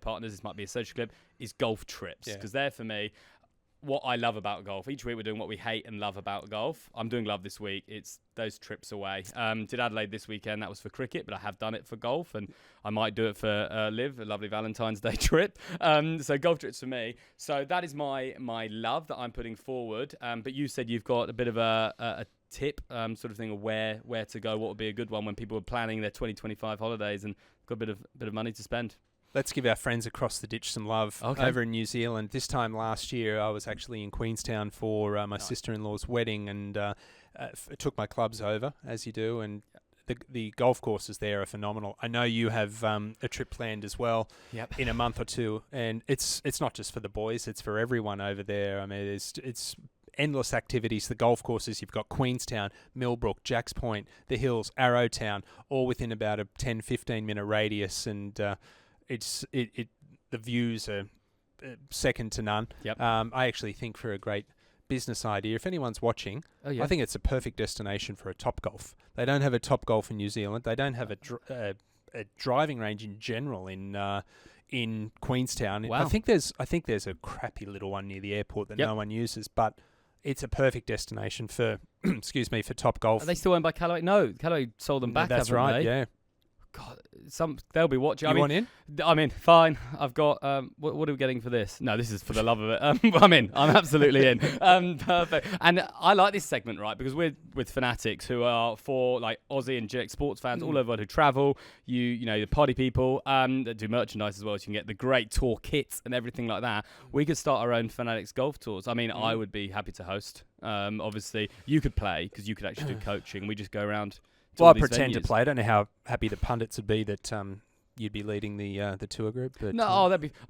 partners. This might be a social clip, is golf trips. Because they're, for me, what I love about golf. Each week we're doing what we hate and love about golf. I'm doing love this week. It's those trips away. Did Adelaide this weekend. That was for cricket, but I have done it for golf, and I might do it for Liv, a lovely Valentine's Day trip. So golf trips for me. So that is my love that I'm putting forward. But you said you've got a bit of a tip sort of thing of where to go. What would be a good one when people are planning their 2025 holidays and got a bit of money to spend? Let's give our friends across the ditch some love over in New Zealand. This time last year, I was actually in Queenstown for my sister-in-law's wedding, and took my clubs over, as you do, and the golf courses there are phenomenal. I know you have a trip planned as well in a month or two, and it's not just for the boys, it's for everyone over there. I mean, it's endless activities. The golf courses, you've got Queenstown, Millbrook, Jacks Point, the Hills, Arrowtown, all within about a 10, 15-minute radius, and the views are second to none. Yep. I actually think for a great business idea, if anyone's watching, I think it's a perfect destination for a Topgolf. They don't have a Topgolf in New Zealand. They don't have a driving range in general in Queenstown. Wow. I think there's a crappy little one near the airport that no one uses, but it's a perfect destination for for Topgolf. Are they still owned by Callaway? No, Callaway sold them back. That's right. They? Yeah. God, they'll be watching. You want in? I'm in. Fine. I've got. What are we getting for this? No, this is for the love of it. I'm in. I'm absolutely in. Perfect. And I like this segment, right? Because we're with fanatics who are for like Aussie and GX sports fans all over who travel. You know, the party people that do merchandise as well. So you can get the great tour kits and everything like that. We could start our own fanatics golf tours. I mean, I would be happy to host. Obviously, you could play because you could actually do coaching. We just go around. Well, I pretend to play. I don't know how happy the pundits would be that you'd be leading the tour group. But no,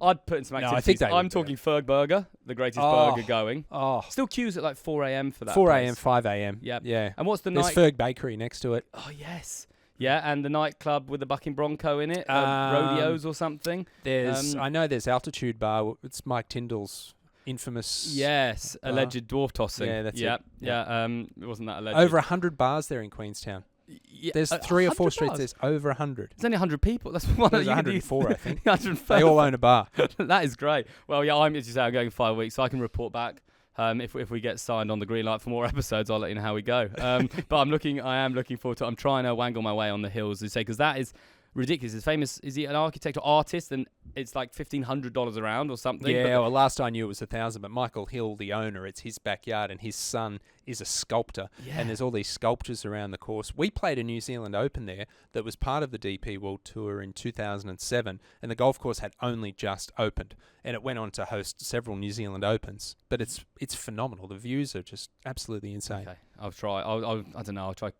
I'd put in some activities. I think I'm talking Ferg Burger, the greatest burger going. Oh, still queues at like 4 a.m. for that. 4 a.m., 5 a.m. Yep. Yeah. And what's the There's night? Ferg Bakery next to it. Oh yes. Yeah, and the nightclub with the bucking bronco in it, rodeos or something. I know there's Altitude Bar. It's Mike Tyndall's infamous. Yes, alleged dwarf tossing. Yeah, that's it. Yeah. It wasn't that alleged. Over 100 bars there in Queenstown. Yeah, there's 3 or 4 streets. There's over 100. There's only 100 people. That's one. There's 104, I think. 104. They all own a bar. That is great. Well, yeah, as you say, I'm going 5 weeks, so I can report back. If we get signed on the green light for more episodes, I'll let you know how we go. But I am looking forward to it. I'm trying to wangle my way on the hills, as you say, because that is ridiculous. It's famous. Is he an architect or artist? And it's like $1,500 a round or something. Yeah, well, last I knew it was 1,000. But Michael Hill, the owner, it's his backyard, and his son is a sculptor. Yeah. And there's all these sculptures around the course. We played a New Zealand Open there that was part of the DP World Tour in 2007, and the golf course had only just opened, and it went on to host several New Zealand Opens. But it's phenomenal. The views are just absolutely insane. Okay, I'll try. I don't know. I'll try.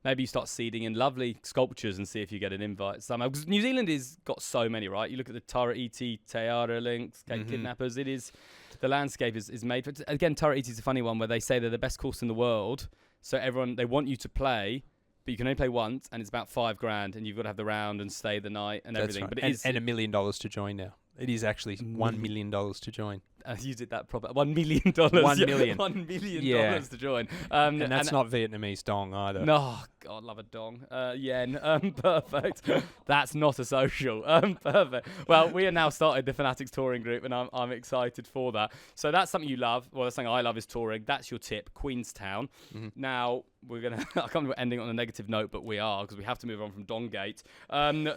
Maybe you start seeding in lovely sculptures and see if you get an invite somehow. Because New Zealand has got so many, right? You look at the Tara Iti, Teara links, Cape Kidnappers. It is. The landscape is made for it. Again, Tara Iti is a funny one where they say they're the best course in the world. So they want you to play, but you can only play once, and it's about $5,000, and you've got to have the round and stay the night and everything. Right. But and $1 million to join now. It is actually $1 million to join. You did that proper. $1 million. $1 million. $1 million to join. And that's not Vietnamese dong either. No, God, love a dong. Yen. Perfect. That's not a social. Perfect. Well, we have now started the Fanatics touring group, and I'm excited for that. So that's something you love. Well, that's something I love is touring. That's your tip, Queenstown. Now we're gonna. I can't believe we're ending on a negative note, but we are because we have to move on from Dongate.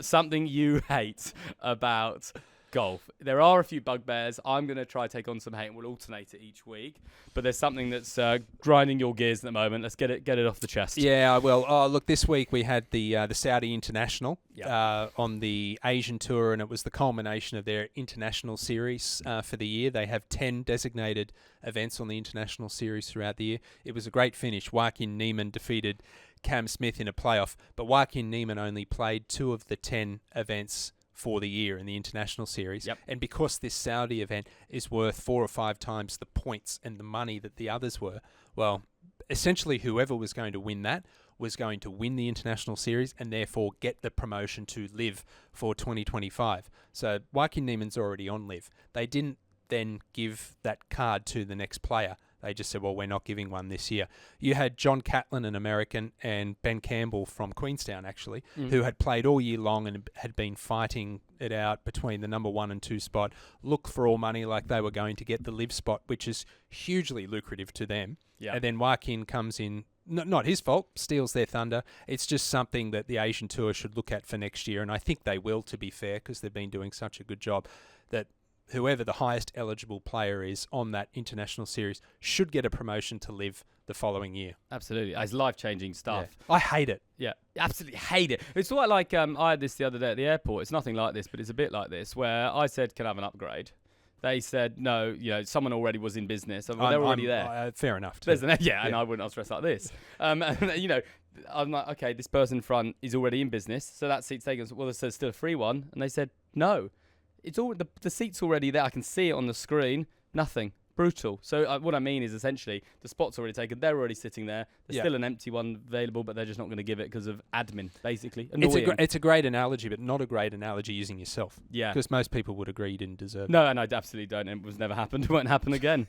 Something you hate about golf. There are a few bugbears. I'm going to try to take on some hate, and we'll alternate it each week. But there's something that's grinding your gears at the moment. Let's get it off the chest. Yeah, well, look, this week we had the Saudi International on the Asian Tour, and it was the culmination of their international series for the year. They have 10 designated events on the international series throughout the year. It was a great finish. Joaquin Niemann defeated Cam Smith in a playoff, but Joaquin Niemann only played 2 of the 10 events for the year in the international series. Yep. And because this Saudi event is worth 4 or 5 times the points and the money that the others were, well, essentially whoever was going to win that was going to win the international series and therefore get the promotion to LIV for 2025. So Joaquin Niemann's already on LIV. They didn't then give that card to the next player. They just said, well, we're not giving one this year. You had John Catlin, an American, and Ben Campbell from Queenstown, actually, who had played all year long and had been fighting it out between the number 1 and 2 spot. Look for all money like they were going to get the LIV spot, which is hugely lucrative to them. Yeah. And then Joaquin comes in, not his fault, steals their thunder. It's just something that the Asian Tour should look at for next year, and I think they will, to be fair, because they've been doing such a good job, that whoever the highest eligible player is on that international series should get a promotion to LIV the following year. Absolutely. It's life-changing stuff. Yeah. I hate it. Yeah, absolutely hate it. It's sort of like I had this the other day at the airport. It's nothing like this, but it's a bit like this, where I said, can I have an upgrade? They said, no, someone already was in business. They're already there. Fair enough. And I wouldn't have stressed like this. And, I'm like, okay, this person in front is already in business, so that seat's taken. Well, there's still a free one. And they said, no. It's all the seat's already there. I can see it on the screen. Nothing. brutal. So what I mean is essentially the spot's already taken. They're already sitting there. There's still an empty one available, but they're just not going to give it because of admin, basically. It's a great analogy, but not a great analogy using yourself. Yeah. Because most people would agree you didn't deserve it. No, and I absolutely don't. It was never happened. It won't happen again.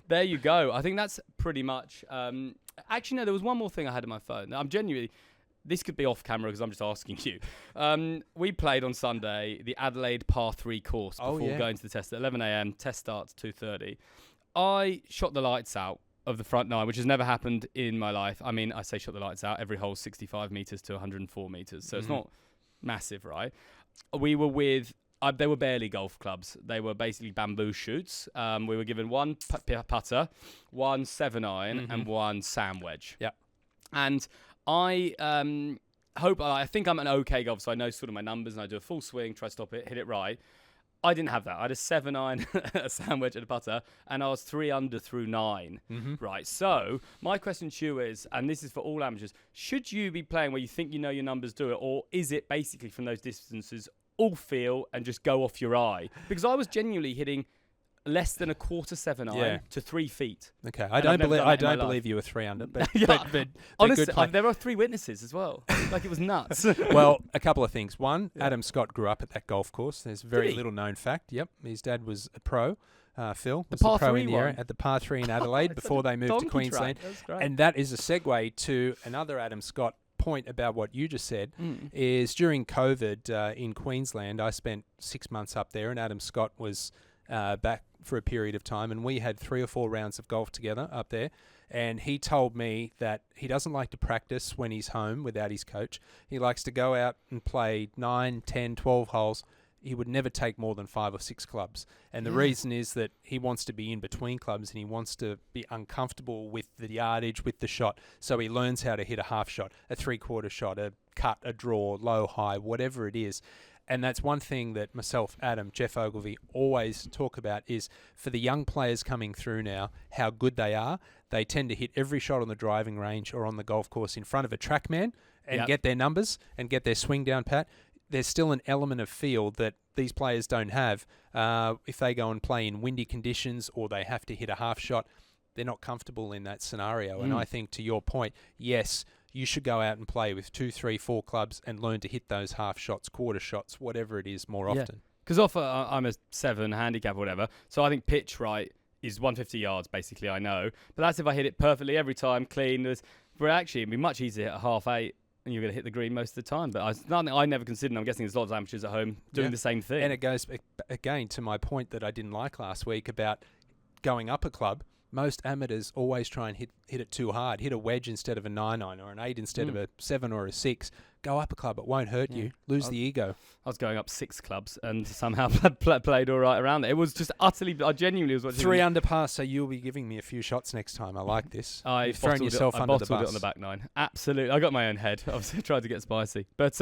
There you go. I think that's pretty much... actually, no, there was one more thing I had in my phone. I'm genuinely... This could be off camera because I'm just asking you. We played on Sunday the Adelaide Par 3 course before going to the test at 11 a.m. Test starts 2:30. I shot the lights out of the front nine, which has never happened in my life. I mean, I say shot the lights out. Every hole's 65 metres to 104 metres. So it's not massive, right? We were with... they were barely golf clubs. They were basically bamboo shoots. We were given one putter, one 7-iron, and one sand wedge. Yeah. And... I think I'm an okay golfer, so I know sort of my numbers, and I do a full swing, try to stop it, hit it right. I didn't have that. I had a 7-iron, a sand wedge, and a putter, and I was 3 under through 9. Right. So my question to you is, and this is for all amateurs, should you be playing where you think you know your numbers do it, or is it basically from those distances all feel and just go off your eye? Because I was genuinely hitting less than a quarter 7-iron to 3 feet. Okay, I don't believe you were 3 under, but, but honestly, there are 3 witnesses as well. Like, it was nuts. Well, a couple of things. One, Adam Scott grew up at that golf course. There's very little known fact. Yep, his dad was a pro. Phil was the pro in the area at the Par 3 in Adelaide before they moved to Queensland. And that is a segue to another Adam Scott point about what you just said. Is during COVID in Queensland, I spent 6 months up there, and Adam Scott was back for a period of time, and we had 3 or 4 rounds of golf together up there, and he told me that he doesn't like to practice when he's home without his coach. He likes to go out and play 9, 10, 12 holes. He would never take more than 5 or 6 clubs, and the reason is that he wants to be in between clubs, and he wants to be uncomfortable with the yardage, with the shot, so he learns how to hit a half shot, a 3/4 shot, a cut, a draw, low, high, whatever it is. And that's one thing that myself, Adam, Jeff Ogilvy always talk about is for the young players coming through now, how good they are. They tend to hit every shot on the driving range or on the golf course in front of a trackman and get their numbers and get their swing down pat. There's still an element of feel that these players don't have. If they go and play in windy conditions or they have to hit a half shot, they're not comfortable in that scenario. And I think to your point, yes, you should go out and play with 2, 3, 4 clubs and learn to hit those half shots, quarter shots, whatever it is more often. Because I'm a 7 handicap or whatever, so I think pitch right is 150 yards basically, I know. But that's if I hit it perfectly every time, clean. But actually, it'd be much easier to hit a half 8 and you're going to hit the green most of the time. But it's nothing I never considered, and I'm guessing there's lots of amateurs at home doing the same thing. And it goes, again, to my point that I didn't like last week about going up a club. Most amateurs always try and hit it too hard. Hit a wedge instead of a 9-iron or an 8 instead of a 7 or a 6. Go up a club. It won't hurt you. Lose the ego. I was going up 6 clubs and somehow played all right around it. It was just utterly... I genuinely was watching... 3 under par, so you'll be giving me a few shots next time. I like this. You've thrown yourself under the bus. It on the back 9. Absolutely. I got my own head. I was trying to get spicy. But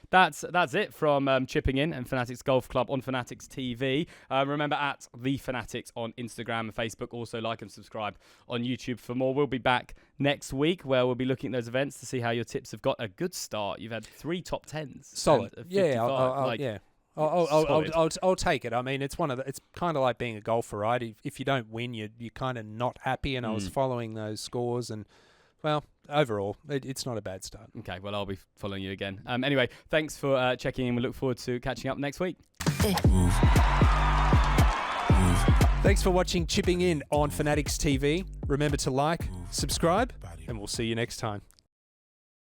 that's it from Chipping In and Fanatics Golf Club on Fanatics TV. Remember, at The Fanatics on Instagram and Facebook. Also, like and subscribe on YouTube for more. We'll be back next week where we'll be looking at those events to see how your tips have got a good start. You've had 3 top 10s. Solid. I'll take it. I mean, it's kind of like being a golfer, right? If you don't win, you're kind of not happy. And I was following those scores, and well, overall, it's not a bad start. Okay, well, I'll be following you again. Anyway, thanks for checking in. We look forward to catching up next week. Thanks for watching Chipping In on Fanatics TV. Remember to like, subscribe, and we'll see you next time.